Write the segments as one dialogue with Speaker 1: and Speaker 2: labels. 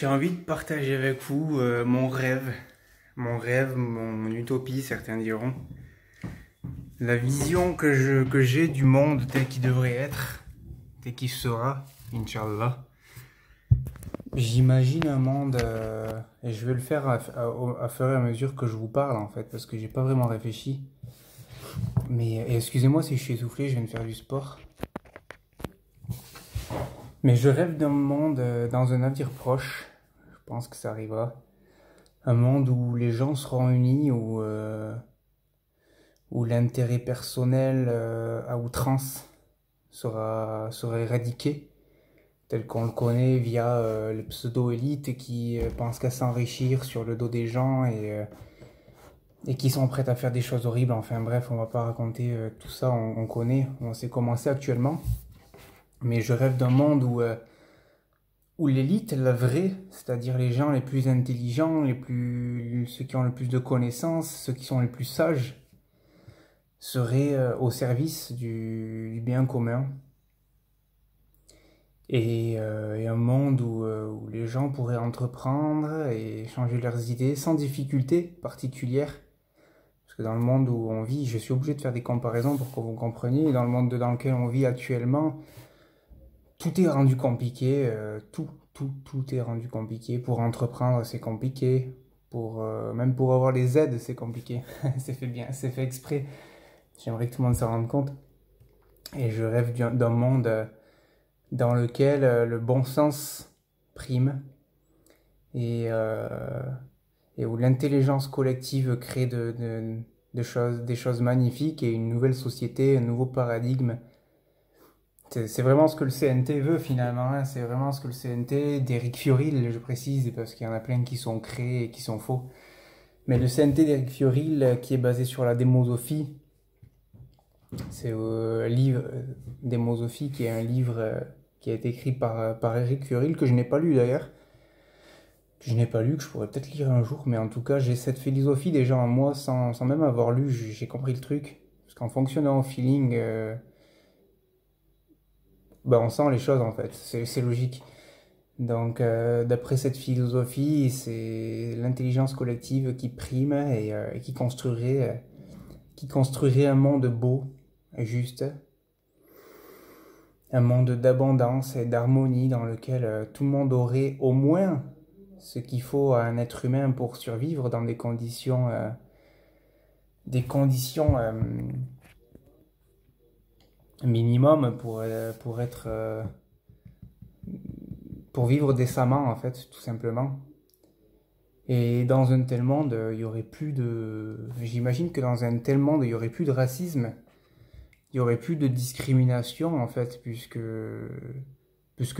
Speaker 1: J'ai envie de partager avec vous mon utopie, certains diront. La vision que j'ai du monde tel qu'il devrait être, tel qu'il sera, Inch'Allah. J'imagine un monde, et je vais le faire à fur et à mesure que je vous parle en fait, parce que j'ai pas vraiment réfléchi. Mais excusez-moi si je suis essoufflé, je viens de faire du sport. Mais je rêve d'un monde dans un avenir proche, je pense que ça arrivera. Un monde où les gens seront unis, où l'intérêt personnel à outrance sera éradiqué, tel qu'on le connaît via les pseudo-élites qui pensent qu'à s'enrichir sur le dos des gens et qui sont prêtes à faire des choses horribles. Enfin bref, on va pas raconter tout ça, on connaît, on sait comment c'est actuellement. Mais je rêve d'un monde où l'élite, la vraie, c'est-à-dire les gens les plus intelligents, ceux qui ont le plus de connaissances, ceux qui sont les plus sages, seraient au service du bien commun. Et un monde où les gens pourraient entreprendre et changer leurs idées sans difficulté particulière. Parce que dans le monde où on vit, je suis obligé de faire des comparaisons pour que vous compreniez, dans le monde dans lequel on vit actuellement, tout est rendu compliqué, tout est rendu compliqué. Pour entreprendre, c'est compliqué. Même pour avoir les aides, c'est compliqué. C'est fait bien, c'est fait exprès. J'aimerais que tout le monde s'en rende compte. Et je rêve d'un monde dans lequel le bon sens prime et, et où l'intelligence collective crée des choses magnifiques et une nouvelle société, un nouveau paradigme. C'est vraiment ce que le CNT veut finalement, hein. C'est vraiment ce que le CNT d'Éric Fiorile, je précise, parce qu'il y en a plein qui sont créés et qui sont faux. Mais le CNT d'Éric Fiorile, qui est basé sur la démosophie, c'est le livre Démosophie, qui est un livre qui a été écrit par Éric Fiorile, que je n'ai pas lu d'ailleurs. Que je n'ai pas lu, que je pourrais peut-être lire un jour, mais en tout cas, j'ai cette philosophie déjà en moi, sans même avoir lu, j'ai compris le truc. Parce qu'en fonctionnant au feeling, on sent les choses en fait, c'est logique. Donc, d'après cette philosophie, c'est l'intelligence collective qui prime et qui construirait un monde beau, juste, un monde d'abondance et d'harmonie dans lequel tout le monde aurait au moins ce qu'il faut à un être humain pour survivre dans des conditions minimum pour vivre décemment en fait, tout simplement. Et dans un tel monde, il y aurait plus de. J'imagine que dans un tel monde, il y aurait plus de racisme, il y aurait plus de discrimination en fait, puisque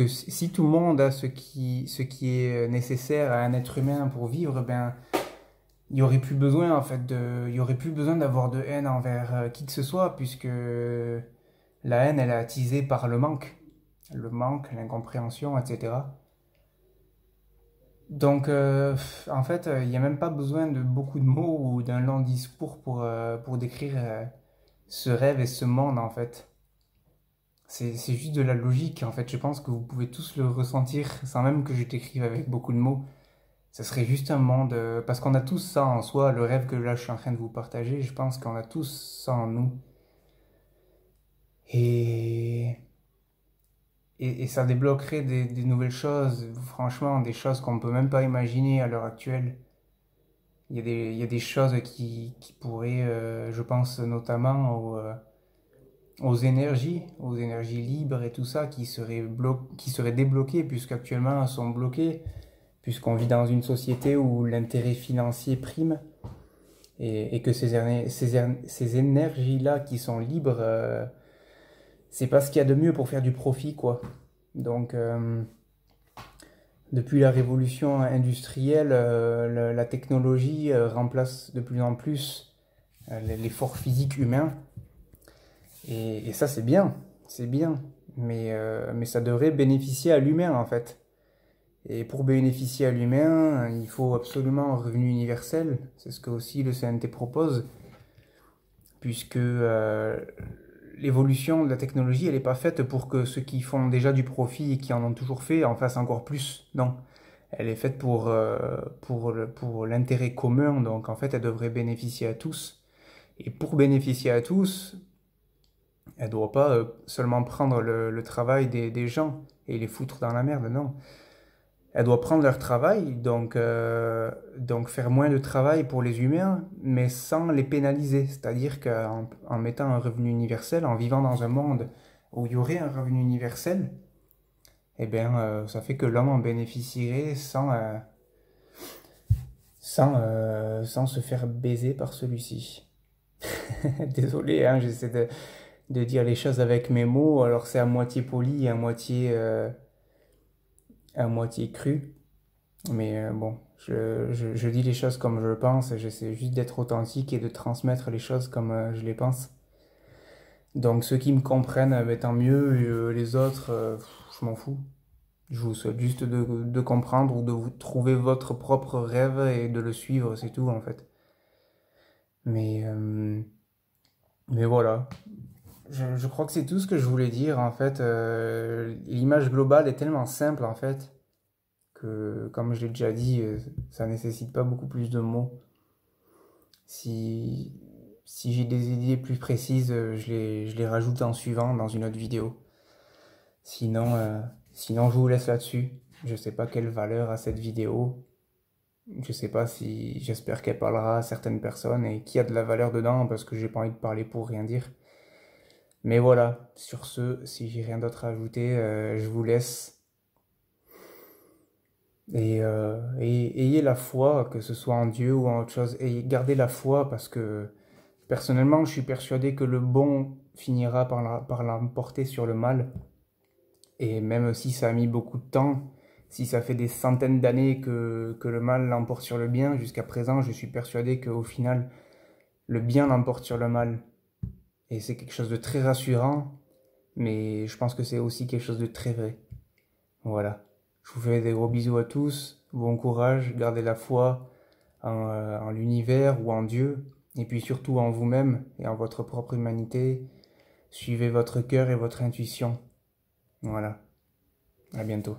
Speaker 1: si tout le monde a ce qui est nécessaire à un être humain pour vivre, ben il y aurait plus besoin en fait il y aurait plus besoin d'avoir de haine envers qui que ce soit, puisque la haine elle est attisée par le manque, l'incompréhension, etc. Donc, en fait, il n'y a même pas besoin de beaucoup de mots ou d'un long discours pour décrire ce rêve et ce monde, en fait. C'est juste de la logique, en fait. Je pense que vous pouvez tous le ressentir sans même que je t'écrive avec beaucoup de mots. Ce serait juste un monde, parce qu'on a tous ça en soi, le rêve que là je suis en train de vous partager, je pense qu'on a tous ça en nous. Et, et ça débloquerait des nouvelles choses, franchement, des choses qu'on ne peut même pas imaginer à l'heure actuelle. Il y a des choses qui pourraient, je pense notamment aux énergies libres et tout ça, qui seraient débloquées, puisqu'actuellement elles sont bloquées, puisqu'on vit dans une société où l'intérêt financier prime, et que ces énergies-là qui sont libres, c'est pas ce qu'il y a de mieux pour faire du profit, quoi. Donc, depuis la révolution industrielle, la technologie remplace de plus en plus l'effort physique humain. Et ça, c'est bien. Mais ça devrait bénéficier à l'humain, en fait. Et pour bénéficier à l'humain, il faut absolument un revenu universel. C'est ce que aussi le CNT propose, puisque l'évolution de la technologie, elle n'est pas faite pour que ceux qui font déjà du profit et qui en ont toujours fait en fassent encore plus. Non. Elle est faite pour l'intérêt commun, donc en fait, elle devrait bénéficier à tous. Et pour bénéficier à tous, elle doit pas seulement prendre le travail des gens et les foutre dans la merde, non. Elle doit prendre leur travail, donc faire moins de travail pour les humains, mais sans les pénaliser. C'est-à-dire qu'en mettant un revenu universel, en vivant dans un monde où il y aurait un revenu universel, eh bien, ça fait que l'homme en bénéficierait sans se faire baiser par celui-ci. Désolé, hein, j'essaie de dire les choses avec mes mots, alors c'est à moitié poli et à moitié cru. Mais bon, je dis les choses comme je le pense, et j'essaie juste d'être authentique et de transmettre les choses comme je les pense. Donc ceux qui me comprennent, ben, tant mieux, et, les autres, je m'en fous. Je vous souhaite juste de comprendre ou de vous trouver votre propre rêve et de le suivre, c'est tout en fait. Mais, euh, mais voilà, je crois que c'est tout ce que je voulais dire en fait. L'image globale est tellement simple en fait que, comme je l'ai déjà dit, ça nécessite pas beaucoup plus de mots. Si, si j'ai des idées plus précises, je les rajoute en suivant dans une autre vidéo. Sinon, sinon je vous laisse là-dessus. Je sais pas quelle valeur a cette vidéo. Je sais pas si, j'espère qu'elle parlera à certaines personnes et qu'il y a de la valeur dedans parce que j'ai pas envie de parler pour rien dire. Mais voilà, sur ce, si j'ai rien d'autre à ajouter, je vous laisse. Et ayez la foi, que ce soit en Dieu ou en autre chose. Et gardez la foi parce que personnellement, je suis persuadé que le bon finira par l'emporter sur le mal. Et même si ça a mis beaucoup de temps, si ça fait des centaines d'années que le mal l'emporte sur le bien, jusqu'à présent, je suis persuadé qu'au final, le bien l'emporte sur le mal. Et c'est quelque chose de très rassurant, mais je pense que c'est aussi quelque chose de très vrai. Voilà. Je vous fais des gros bisous à tous, bon courage, gardez la foi en l'univers ou en Dieu, et puis surtout en vous-même et en votre propre humanité. Suivez votre cœur et votre intuition. Voilà. À bientôt.